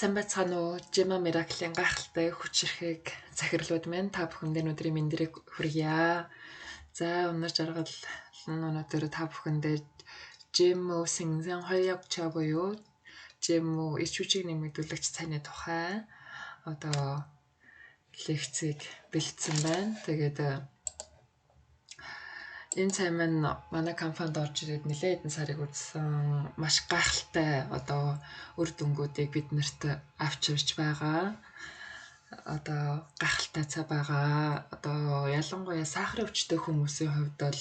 Сайн байцгаана уу? Жима Miracle-ийн гайхалтай хүчрэхийг захирлууд минь та бүхэнд өнөөдрийн мэндэрийг хүргье. За өнөр жаргал өнөөдөр та бүхэндээ Жиму Синзэн хоёрыг буюу Жиму ич хүчийг нэмэгдүүлэгч цайны тухай одоо лекцийг бэлдсэн байна. Тэгээд энэ цай маань манай компанид орж ирээд нэлээд хэдэн сарыг үзсэн маш гайхалтай одоо үр дүнгуудыг биднэрт авчирч байгаа. Одоо гайхалтай цай байгаа. Одоо ялангуяа сахарын өвчтөй хүмүүсийн хувьд бол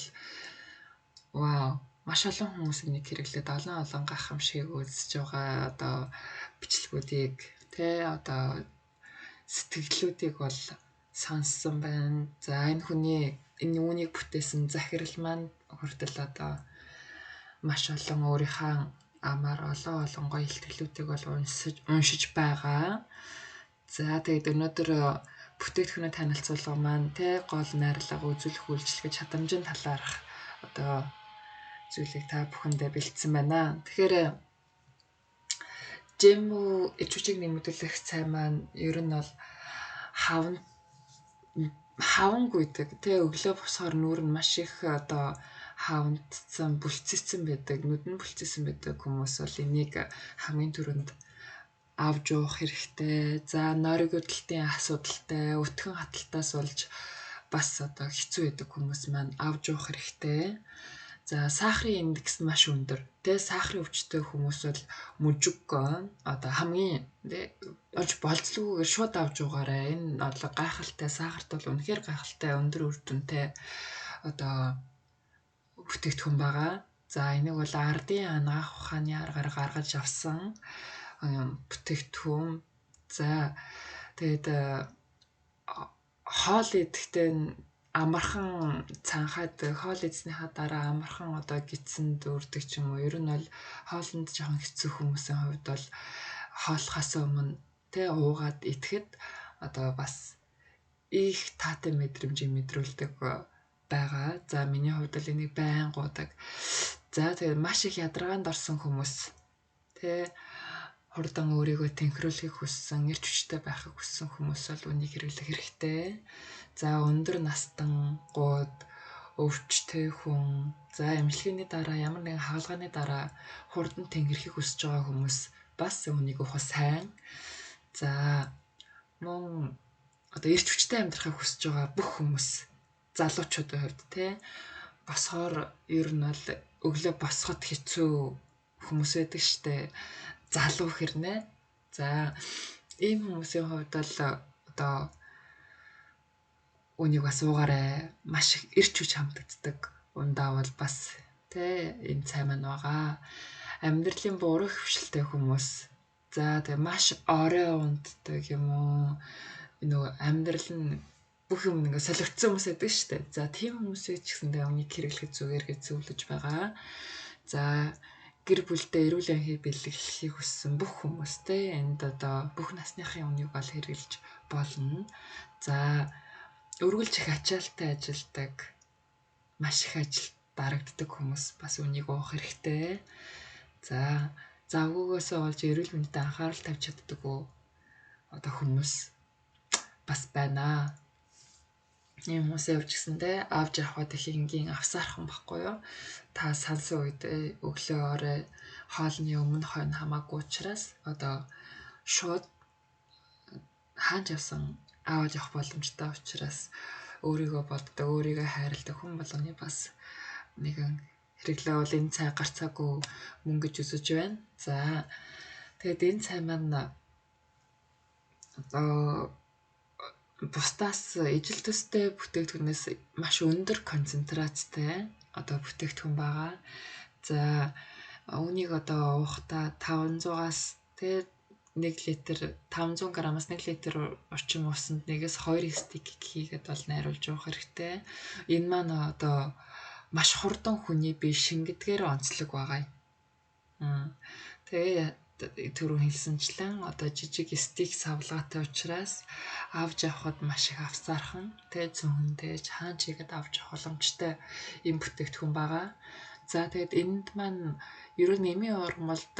вау, маш олон хүмүүс энийг хэрэглээд олон гайхамшиг үзэж байгаа. Одоо бичлэгүүдийг одоо сэтгэлдлүүдийг бол сонссон байна. За энэ үүнийг бүтээсэн захирал маань хүртэл одоо маш олон өөрийнхөө амаар олон гоё илтгэлүүдийг бол уншиж байгаа. За тэгээд өнөөдөр бүтээгдэхүүнээ танилцуулга маань гол найрлага үзүүлэх үйлчлэгч чадамжийн талаарх одоо зүйлийг та бүхэндээ бэлдсэн байна. Тэгэхээр Жиму ич хүчийг нэмэгдүүлэх цай маань ер нь бол хаван гүйдэг өглөө босохоор нүүр нь маш их одоо хавандсан бүлцэцсэн байдаг, нүдэн бүлцэцсэн байдаг хүмүүс бол энийг хамгийн түрүүнд авж уух хэрэгтэй. За нойрогдлтын асуудалтай, өтгөн хаталтаас болж бас одоо хэцүү байдаг хүмүүс маань авж уух хэрэгтэй. За сахарын индекс маш өндөр. Сахарын өвчтөй хүмүүс бол мужиггон одоо хамгийн болцлоггүйгээр шууд авж уугаарай. Энэ одоо гайхалтай сахарт бол үнэхээр гайхалтай өндөр үр дүнтэй одоо бүтээгдэхүүн байгаа. За энийг бол ардын анагаах ухааны аргаар гаргаж авсан бүтээгдэхүүн. За тэгээд хоол идэхдээ амархан цанхаад хоол идснийхаа дараа амархан одоо гидсэнд үрдэг ч юм уу. Ер нь бол хоолнд жоохон хэцүү хүмүүсийн хувьд бол хооллохоос өмнө уугаад идэхэд одоо бас их таатай мэдрэмжийг мэдрүүлдэг байгаа. За миний хувьд л энийг байн гуудаг. За тэгээд маш их ядаргаанд орсон хүмүүс хурдан өөрийгөө тэнхрүүлэхийг хүссэн, эрч хүчтэй байхыг хүссэн хүмүүс бол үнийг хэрэглэх хэрэгтэй. За өндөр настангууд, өвчтэй хүн, за эмчилгээний дараа ямар нэгэн хаалганы дараа хурдан тэнхрэхийг хүсэж байгаа хүмүүс бас үнийг уух сайн. За мөн одоо эрч хүчтэй амьдрахыг хүсэж байгаа бүх хүмүүс, залуучуудын хувьд босохоор ер нь бол өглөө босоход хэцүү хүмүүс байдаг штэ. Залуу хэрнээ. За ийм хүмүүсийн хувьд бол одоо үнийг бас уугаарай. Маш их эрч хүч хамтагддаг. Ундаа бол бас энэ цай маань байгаа. Амьдралын буруу хөвшилтэй хүмүүс. За тэгээ маш орой унддаг юм уу? Амьдрал нь бүх юм солигдсон хүмүүс байдаг шүү дээ. За тийм хүмүүсийг ч гэсэндээ үнийг хэрэглэхэд зүгээр гэж зөвлөж байгаа. За гэр бүлдээ эрүүл мэндийг бэлгэлэхийг хүссэн бүх хүмүүс энд одоо бүх насныхын үнийг бол хэрэглэж болно. За өргөлж их ачаалттай ажилдаг, маш их ажил дарагддаг хүмүүс бас үнийг уух хэрэгтэй. За завгүйгөөсөө олж эрүүл мэндэд анхаарал тавьж чаддаггүй одоо хүмүүс бас байна. Ийм хүмүүсээ өвчсөндөө авж явахад их энгийн авсаархан байхгүй юу? Та сансан үед өглөө орой хоолны өмнө хойно хамаагүй учраас одоо шууд хааж явсан аваад явах боломжтой учраас өөрийгөө боддог, өөрийгөө хайрладаг хүн болгоны бас нэгэн хэрэглээ бол энэ цай гарцаагүй мөн гэж үзэж байна. За тэгээд энэ цай маань одоо бусдаас ижил төстэй бүтээгдэхүүнээс маш өндөр концентрацтай одоо бүтээгдэхүүн байгаа. За үүнийг одоо уухта 500-аас 1 литр 500 граммаас 1 литр орчим усанд 1-2 стик хийгээд бол найруулж уух хэрэгтэй. Энэ маань одоо маш хурдан хүний бие шингэдгээр онцлог байгаа. Тэгээ түрүүн хэлсэнчлэн одоо жижиг стик савлгаатай учраас авж явахад маш их авсаархан зөвхөн хаан чигэд авч явах боломжтой юм бүтээгдэхүүн байгаа. За тэгээд энд маань ерөн нэмийн ургамалд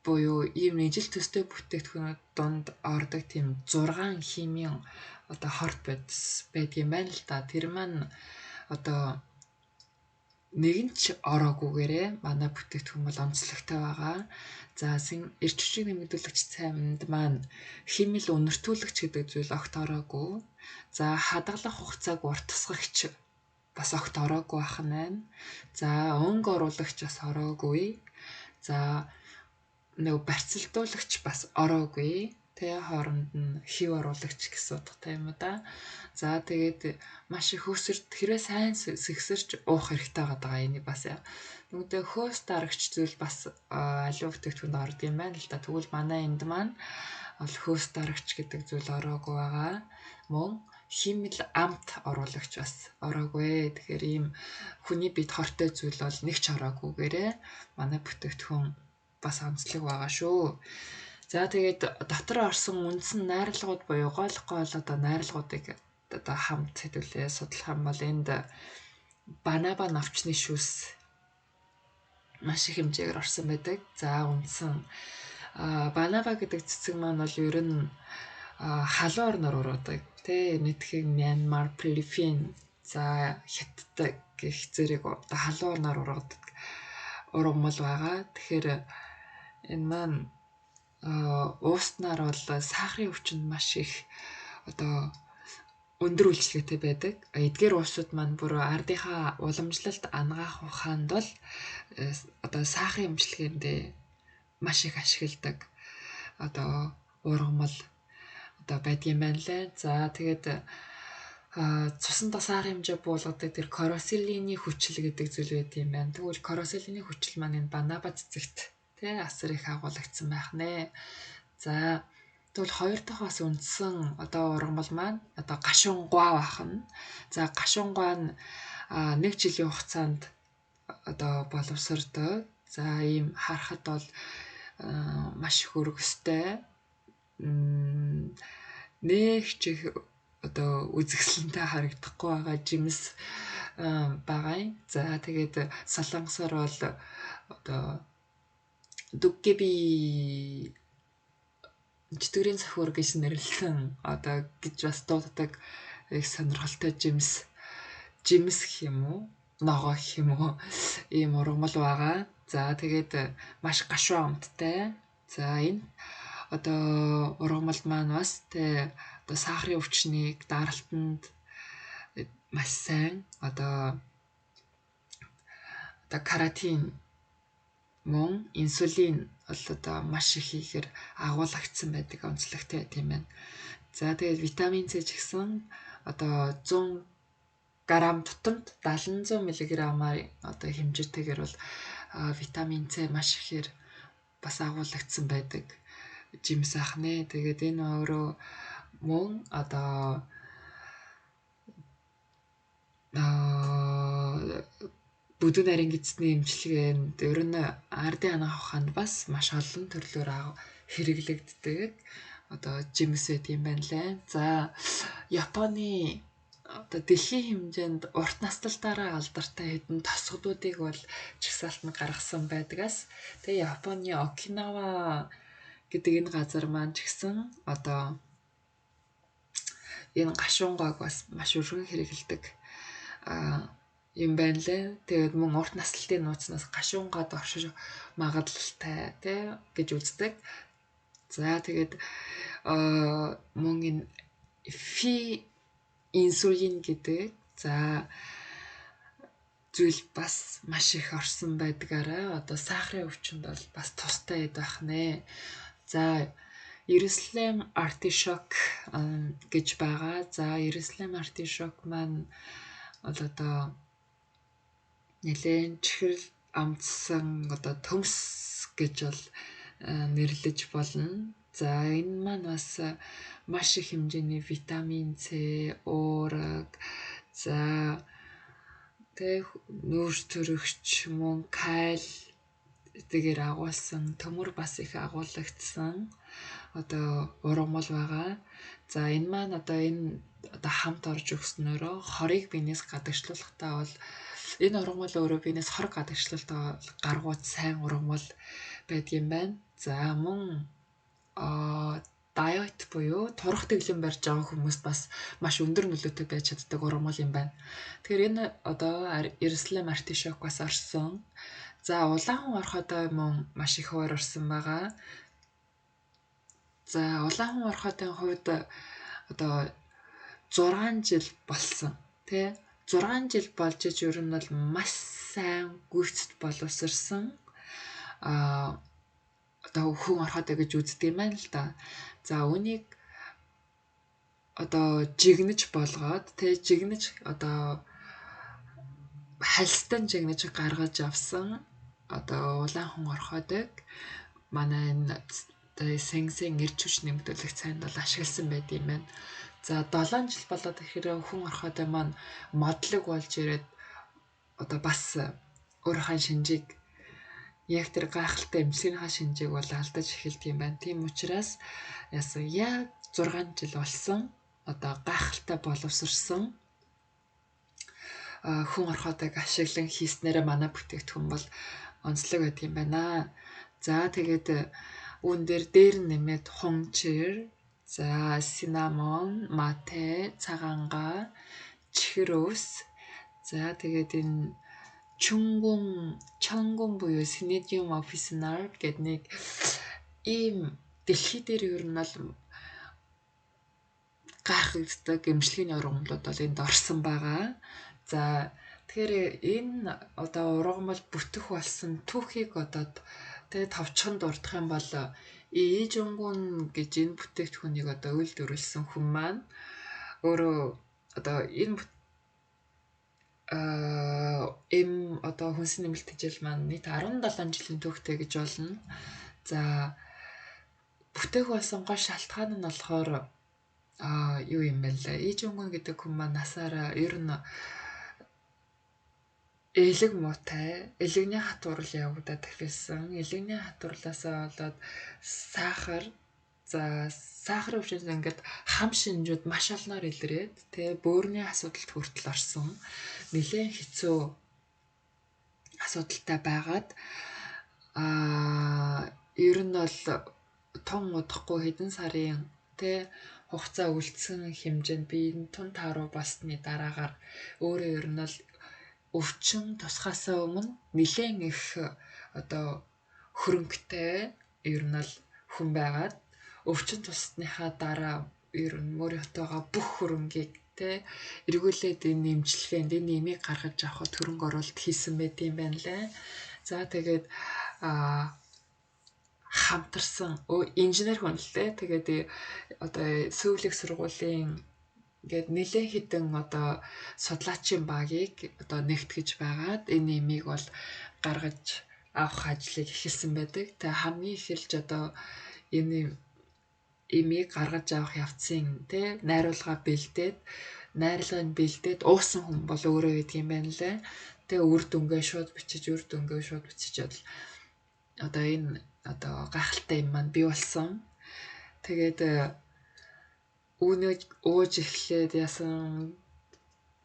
буюу ийм ижил төстэй бүтээгдэхүүнүүд донд ордог тийм 6 химийн одоо хорт байдгийн байна л да. Тэр маань одоо нэг нь ч ороогүйгээрээ манай бүтээгдэхүүн бол онцлогтой байгаа. За эрч хүчийг нэмэгдүүлэгч цаймд маань химэл үнэртүүлэгч гэдэг зүйл огт ороогүй. За хадгалах хугацааг уртасгагч бас огт ороогүй байх нь байна. За өнгө оруулагч бас ороогүй. За нэг барьцалдуулагч бас ороогүй. Тэ хооронд нь хив оруулагч гэсэн утгатай юм да. За тэгээд маш их хөөсөрт хэрвээ сайн сэгсэрч уух хэрэгтэй байгаа энийг бас нүгдээ хөөс дарагч зүйл бас аливаа бүтээгдэхүүнд орд юм байна л да. Тэгвэл манай энд маань бол хөөс дарагч гэдэг зүйл ороогүй байгаа. Мөн химэл амт оруулагч бас ороогүй. Тэгэхээр ийм хүний бид хортой зүйл бол нэг ч ороогүйгээрээ манай бүтээгдэхүүн бас онцлог байгаа шүү. За тэгээд дотор орсон үндсэн найрлагууд буюу гол одоо найрлагуудыг одоо хамт хэдүүлээ судлах юм бол энд банаба навчны шүүс маш их хэмжээгээр орсон байдаг. За үндсэн банаба гэдэг цэцэг маань бол ер нь халуун орноор ургадаг. Тэ нийтхийг Мянмар, Филиппин, за Хятад гэх зэрэг одоо халуун орноор ургадаг ургамал байгаа. Тэгэхээр энэ маань ууснаар бол сахарын өвчнөд маш их одоо өндөр үйлчлэгтэй байдаг. Эдгээр уусууд маань бүр ардынхаа уламжлалт ангаах ухаанд бол одоо сахарын эмчилгээнд маш их ашигладаг одоо ургамал одоо байдгийн байна лээ. За тэгээд цуснд сахарын хэмжээ буулгадаг тэр коросилины хүчил гэдэг зүйл байт юм байна. Тэгвэл коросилины хүчил маань энэ банаба цэцэгт тэ асар их агуулгдсан байх нэ. За тэгвэл хоёр дахь бас үндсэн одоо ургамал маань одоо гашуунгуа байна. За гашуунгуа нь 1 жилийн хугацаанд одоо боловсрдог. За ийм харахад бол маш их өргөстэй. Нэг ч их одоо үзэсгэлэнтэй харагдахгүй байгаа жимс байгаа юм. За тэгээд солонгосоор бол одоо дүггэби чөтгөрийн цохиур гэж нэрлэн одоо гэж бас дууддаг их сонирхолтой жимс гэх юм уу? Ногоо гэх юм уу? Ийм ургамал байгаа. За тэгээд маш гашуун амттай. За энэ одоо ургамал маань бас тэ одоо сахарын өвчнийг даралтанд маш сайн одоо каротин мөн инсулин бол одоо маш их хийхээр агуулгдсан байдаг онцлогтой тийм байна. За тэгээд витамин С ч гэсэн одоо 100 грамм тутамд 700 мг-аар одоо хэмжээтэйгээр бол витамин С маш ихээр бас агуулгдсан байдаг жимс ах нэ. Тэгээд энэ өөрөө мөн одоо бүдүүн нарийн эзний эмчилгээнд ер нь ардын анаах ухаанд бас маш олон төрлөөр хэрэглэгддэг одоо жимс байт юм байна лээ. За Японы одоо дэлхийн хэмжээнд урт насталтаараа алдартай хэдэн тосгодуудыг бол жагсаалтанд гаргасан байдгаас тэгээ Японы Окинава гэдэг энэ газар маань ч гэсэн одоо энэ гашуунгойг бас маш өргөн хэрэглэдэг юм байна лээ. Тэгээд мөн урт наслалтын нууцнаас гашуунгад орших магадлалтай тий гэж үздэг. За тэгээд мөн энэ инсулин гэдэг за зүйл бас маш их орсон байдгаараа одоо сахарын өвчнөд бол бас тустай байх нэ. За Иерусалим артишок гэж байгаа. За Иерусалим артишок маань бол одоо нэлээд чихрэл амтсан одоо төмс гэж бол нэрлэж болно. За энэ маань бас маш их хэмжээний витамин С, уураг, за тэг нүүрс төрөгч мөн каль эдгээр агуулсан төмөр бас их агуулгдсан одоо ургамал байгаа. За энэ маань одоо энэ одоо хамт орж өгснөөрөө хорыг биенээс гадагшлуулахдаа бол энэ ургамал өөрөө биенээс хор гадагшлалтаа гаргууд сайн ургамал байдгийм байна. За мөн diet буюу турах тэглэн барьж байгаа хүмүүст бас маш өндөр нөлөөтэй байж чаддаг ургамал юм байна. Тэгэхээр энэ одоо эрсдлэн артишок бас орсон. За улаан хүн орхиодоо мөн маш их хуваар орсон байгаа. За улаан хүн орхиодын хувьд одоо 6 жил болсон тий 6 жил болж иж ер нь бол маш сайн гүйцэд боловсрсан одоо хүн орхиодоо гэж үздэг юм байна л да. За үүнийг одоо жигнэж болгоод тий жигнэж одоо хальстан жигнэж гаргаж авсан одоо улаан хүн орхиодог манай энэ Сэнгсэн эрч хүч нэмэгдүүлэх цайнд бол ашигласан байт юм байна. За 7 жил болоод ихээр хүн орхиодоо маань модлог болж ирээд одоо бас өөрийнхөө шинжийг яг тэр гайхалтай эмчилгийнхаа шинжийг бол алдаж эхэлдэг юм байна. Тийм учраас яг 6 жил болсон одоо гайхалтай боловсрсан хүн орхиодог ашиглан хийснээр манай бүтээгдэхүүн бол онцлог байдаг юм байна. За тэгээд үүн дээр нэмээд хунчир, за синамон, мате, цагаангаа, чихэр ус, за тэгээд энэ чонгун буюу Synedium officinale гэдэг нэг ийм дэлхий дээр ер нь бол гайхагддаг эмчилгээний ургамлууд бол энд орсон байгаа. За тэгэхээр энэ одоо ургамал бүтэх болсон түүхийг одоо тэгээ товчхон дурдах юм бол Ижонгун гэж энэ бүтээгдэхүүнийг одоо үйлдвэрлэсэн хүн маань өөрөө одоо энэ одоо хүнсний нэмэлт хичээл маань нийт 17 жилийн түүхтэй гэж болно. За бүтээх болсон гол шалтгаан нь болохоор юу юм бэ лээ. Ижонгун гэдэг хүн маань насаараа ер нь элэг муутай, элэгний хатварл явагдаад эхэлсэн. Элэгний хатварлаасаа болоод сахарын өвчнөд ингээд хам шинжүүд маш олноор илрээд бөөрийн асуудалд хүртэл орсон. Нэлээд хэцүү асуудалтай байгаад ер нь бол тун удахгүй хэдэн сарын хугацаа үлдсэн хэмжээнд би энэ тун тааруу болсны дараагаар өөрөө ер нь бол өвчин тусгаасаа өмнө нэлээд их одоо хөрөнгөтэй ер нь бол хүн байгаад өвчин тусныхаа дараа ер нь өөрийнхөө бүх хөрөнгийг эргүүлээд энэ эмчилгээнд энэ нэмийг гаргаж авахд хөрөнгө оруулалт хийсэн байт юм байна лээ. За тэгээд хамтарсан инженер хүн л дээ. Тэгээд одоо сүүлийн сургуулийн ингээд нэлээд хідэн одоо судлаачийн багийг одоо нэгтгэж байгаад энэ нэмийг бол гаргаж авах ажлыг эхэлсэн байдаг. Тэгээ хамгийн эхэлж одоо энэ имийг гаргаж авах явцын найруулгыг бэлдээд уусан хүн бол өөрөө гэдэг юм байна лээ. Тэгээ үр дүнгээ шууд бичиж одоо энэ одоо гайхалтай юм маань бий болсон. Тэгээд үүнийг ууж эхлээд яасан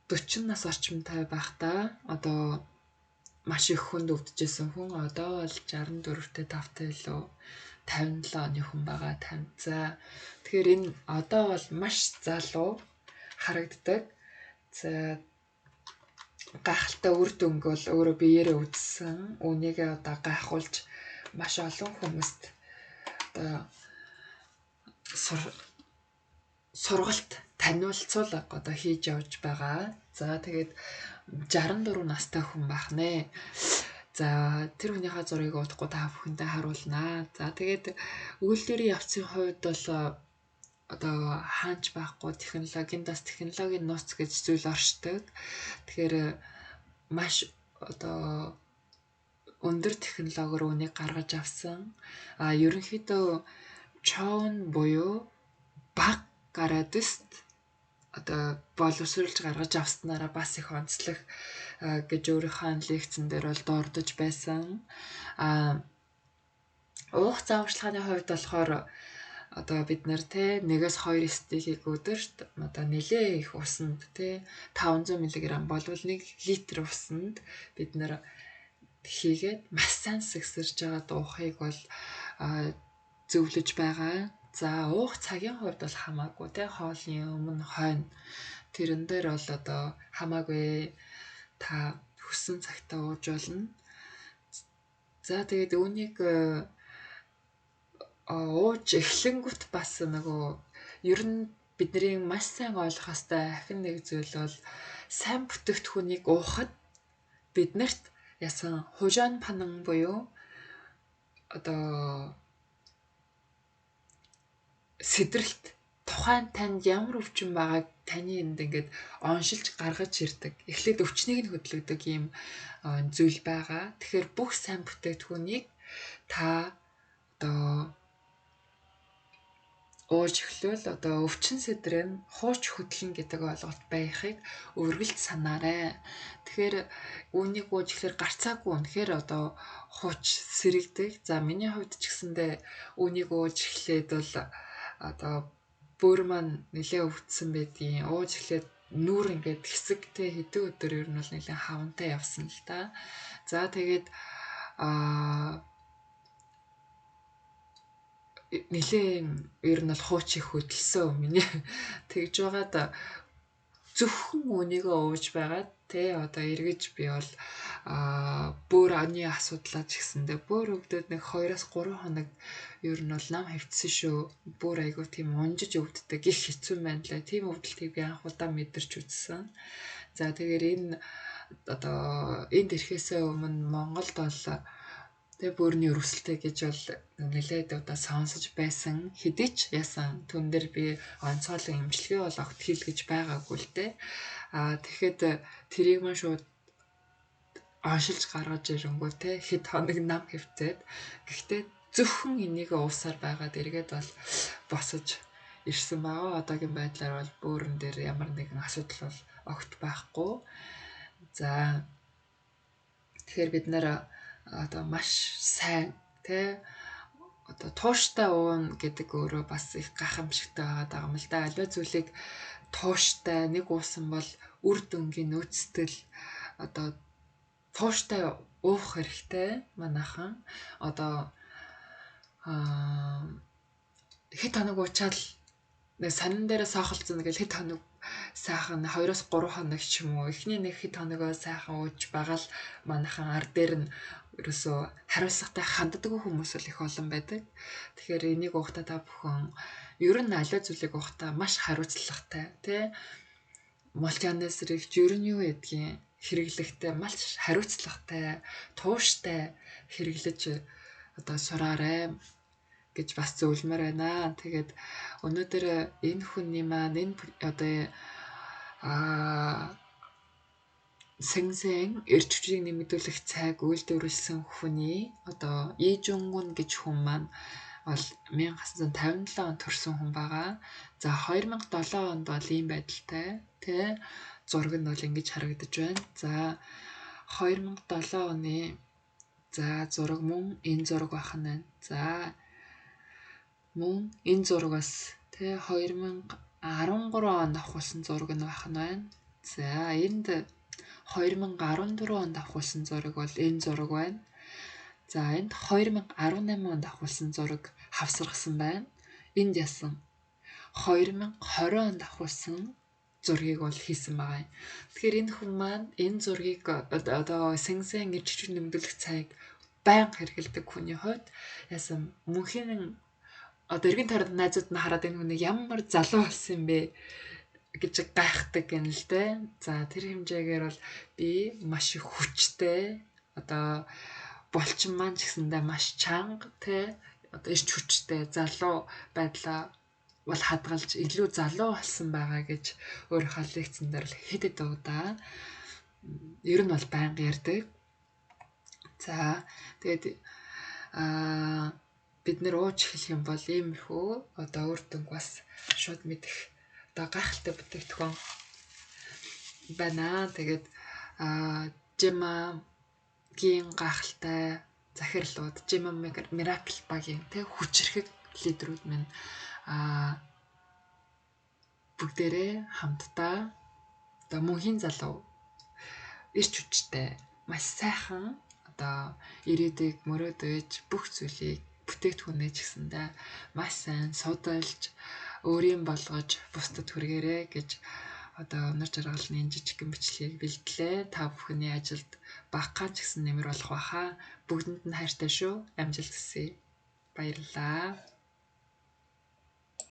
40 нас орчимтай байхдаа одоо маш их хүнд өвдөжсэн хүн одоо бол 64-тэй 5-тай илүү 57 оны хүн байгаа. За тэгэхээр энэ одоо бол маш залуу харагддаг. За гайхалтай үр дүнг бол өөрөө биеэрээ үзсэн. Үүнийгээ одоо гайхуулж маш олон хүмүүст одоо сургалт таниулцуулга одоо хийж явж байгаа. За тэгээд 64 настай хүн байх нэ. За тэр хүнийхээ зургийг удахгүй та бүхэндээ харуулнаа. За тэгээд үйлдвэрийн явцын хувьд бол одоо хаанч байхгүй технологийн нууц гэж зүйл оршдог. Тэгэхээр маш одоо өндөр технологиор үнийг гаргаж авсан. Ерөнхийдөө чоун буюу баг градуст одоо боловсруулж гаргаж авснараа бас их онцлог гэж өөрийнхөө лекцэн дээр бол дурдж байсан. Уух зааварчилгааны хувьд болохоор одоо бид нар 1-2 стейкийг өдөрт одоо нэлээ их усанд 500 мг болвол 1 литр усанд бид нар хийгээд маш сайн сэгсэрж байгаа дуухыг бол зөвлөж байгаа. За уух цагийн хувьд бол хамаагүй те хоолны өмнө хойно тэрэн дээр бол одоо хамаагүй та хүссэн цагтаа ууж болно. За тэгээд үүнийг ууж эхлэнгүүт бас нөгөө ер нь бидний маш сайн ойлгох ёстой ахин нэг зүйл бол сайн бүтээгдэхүүнийг уухад биднэрт ясан хужаан панан буюу одоо сэдрэлт тухайн танд ямар өвчин байгааг таны энд ингээд оншилж гаргаж ирдэг. Эхлээд өвчнийг нь хөдөлгдөг ийм зүйл байгаа. Тэгэхээр бүх сайн бүтээгдэхүүнийг та одоо ууж эхлүүл одоо өвчин сэдрэн хууч хөдлөн гэдэг ойлголт байхыг үргэлж санаарай. Тэгэхээр үүнийг ууж эхлэхээр гарцаагүй үнэхээр одоо хууч сэрэгдэг. За миний хувьд ч гэсэндээ үүнийг ууж эхлээд бол одоо бүр маань нэлээ өвдсөн байдгийн. Ууж эхлээд нүүр ингээд хэсэгтэй хэдэн өдөр ер нь бол нэлээ хавантай явсан л та. За тэгээд нэлээ ер нь бол хууч их хөдөлсөн миний тэгж байгаад зөвхөн үнийгээ ууж байгаад тэ одоо эргэж би бол бүр аны асуудлаа ч гэсэндээ бүр өвдөд нэг 2-3 хоног ер нь бол нам хавцсан шүү. Бүр айгуу тийм унжиж өвддөг их хэцүү байна лээ. Тийм өвдөлтийг би анх удаа мэдэрч үзсэн. За тэгэхээр энэ ирэхээсээ өмнө Монголд бол тэгээ бөөрийн өрөвсөлтэй гэж бол нэлээд удаа сонсож байсан. Хэдий ч ясан түн дээр би онцгойлон имчилгээ бол огт хийлгэж байгаагүй л дээ. Тэгэхэд тэрийг маань шууд оншилж гаргаж ирэнгүү те хэд хоног нам хөвцөөд. Гэхдээ зөвхөн энийг уусаар байгаад эргээд бол босож ирсэн байгаа. Одоогийн байдлаар бол бөөрөн дээр ямар нэгэн асуудал бол огт байхгүй. За тэгэхээр бид нэр одоо маш сайн те одоо тууштай уун гэдэг өөрөө бас их гайхамшигтай байгаа юм л да. Аливаа зүйлийг тууштай нэг уусан бол үр дүнгийн нөөцтэй одоо тууштай уух хэрэгтэй манайхан. Одоо хэд хоног уучаал нэг сонин дээрээ сохолцсон гэж хэд хоног сайхан 2-3 хоног ч юм уу эхний нэг хэд хоногоо сайхан ууж байгаа л манайхан ар дээр нь ерөөсөө хариуцлагатай ханддаг хүмүүс бол их олон байдаг. Тэгэхээр энийг уухтаа та бүхэн ер нь аливаа зүйлийг уухтаа маш хариуцлагатай тий мультианесрэгч ер нь юу гэдгийг хэрэглэхдээ маш хариуцлагатай тууштай хэрэглэж одоо сураарай гэж бас зөвлөмөр байна. Тэгээд өнөөдөр энэ хүний маань энэ одоо Сэнгсэн эрч хүчийг нэмэгдүүлэх цайг үйлдвэрлэсэн хүний одоо Lee Jong-un гэж хүн маань бол 1957 онд төрсэн хүн байгаа. За 2007 онд бол ийм байдалтай тий зураг нь бол ингэж харагдаж байна. За 2007 оны зураг мөн энэ зураг байх нь байна. За мөн энэ зураг бас тий 2013 онд авахулсан зураг нь байх нь байна. За энд 2014 онд авахулсан зураг бол энэ зураг байна. За энд 2018 онд авахулсан зураг хавсаргасан байна. Энд ясан 2020 онд авахулсан зургийг бол хийсэн байгаа юм. Тэгэхээр энэ хүн маань энэ зургийг одоо Сэнгсэн эрч хүчийг нэмэгдүүлэх цайг байнга хэрэглэдэг хүний хувьд ясан мөнхийн одоо эргэн тойрны найзууд нь хараад энэ хүнийг ямар залуу болсон юм бэ гэж гайхдаг юм л дээ. За тэр хэмжээгээр бол би маш их хүчтэй одоо булчин маань ч гэсэндээ маш чанга те одоо ирч хүчтэй залуу байдлаа бол хадгалж илүү залуу болсон байгаа гэж өөрийнхөө лекцэн дээр л хэд удаа ер нь бол байнга ярьдаг. За тэгээд бид нэр ууж эхлэх юм бол иймэрхүү одоо үр дүнг бас шууд мэдэх одоо гайхалтай бүтээгдэхүүн байна. Тэгээд Жимагийн гайхалтай захирлууд Жима Miracle багийн тэг хүчрхэг лидерүүд минь бүгдээрээ хамтдаа одоо мөнхийн залуу ирч хүчтэй маш сайхан одоо ирээдүйг мөрөөдөж бүх зүйлийг бүтээгдэхүүнээ ч гэсэндээ маш сайн судалж өөрийн болгож бусдад хүргээрэй гэж одоо өнөр жаргалны жижигхэн бичлэгийг бэлтлээ. Та бүхний ажилд багахан ч гэсэн нэмэр болох байхаа. Бүгдэнд нь хайртай шүү. Амжилт хүсье. Баярлалаа.